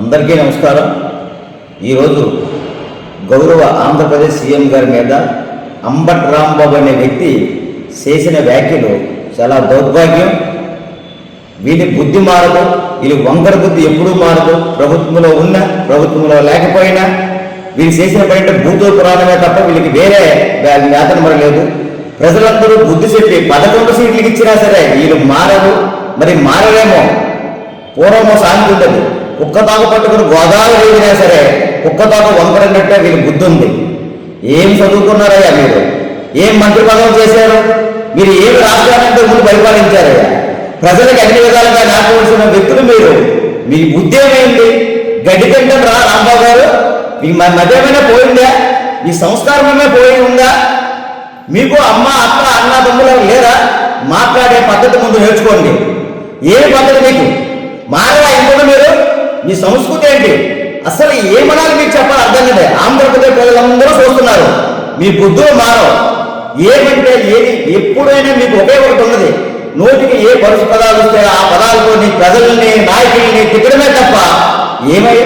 అందరికీ నమస్కారం. ఈరోజు గౌరవ ఆంధ్రప్రదేశ్ సీఎం గారి మీద అంబటి రాంబాబు అనే వ్యక్తి చేసిన వ్యాఖ్యలు చాలా దౌర్భాగ్యం. వీళ్ళ బుద్ధి మారదు, వీళ్ళ వంకర బుద్ధి ఎప్పుడూ మారదు. ప్రభుత్వంలో ఉన్నా ప్రభుత్వంలో లేకపోయినా వీళ్ళు చేసిన పని భూతో పురాణమే తప్ప వీళ్ళకి వేరే వేతనం మరి లేదు. ప్రజలందరూ బుద్ధి చెప్పి 11 సీట్లకి ఇచ్చినా సరే వీళ్ళు మారరు. మరి మారలేమో. పూర్వమో సాంతి ఉంటుంది, కుక్క తాకు పట్టుకుని గోదావరి వేసినా సరే కుక్క తాకు వంకరన్నట్టే వీళ్ళు బుద్ధి ఉంది. ఏం చదువుకున్నారయ్యా మీరు? ఏం మంత్రి పదవి చేశారు? మీరు ఏమి రాష్ట్రానికి ముందు పరిపాలించారయ్యా? ప్రజలకు అన్ని విధాలుగా నాటవలసిన వ్యక్తులు మీరు. మీ బుద్ధి ఏమైంది? గడ్డి తింటాం రా రాంబాబు గారు. మీ మధ్యమైనా పోయిందా? మీ సంస్కారమే పోయి ఉందా? మీకు అమ్మ అక్క అన్న తమ్ములు లేరా? మాట్లాడే పద్ధతి ముందు నేర్చుకోండి. ఏ పద్ధతి మీకు మారలా? ఇంకొక మీరు మీ సంస్కృతి ఏంటి? అసలు ఏమనాలి మీకు చెప్పాలి అర్థం కదా. ఆంధ్రప్రదేశ్ ప్రజలందరూ చూస్తున్నారు. మీ బుద్ధులు మారవు. ఏమంటే ఏది ఎప్పుడైనా మీకు ఒకే ఒకటి ఉన్నది. నోటికి ఏ పరుసు పదాలు వస్తే ఆ పదాలతో ప్రజల్ని నాయకుల్ని తిట్టడమే తప్ప ఏమై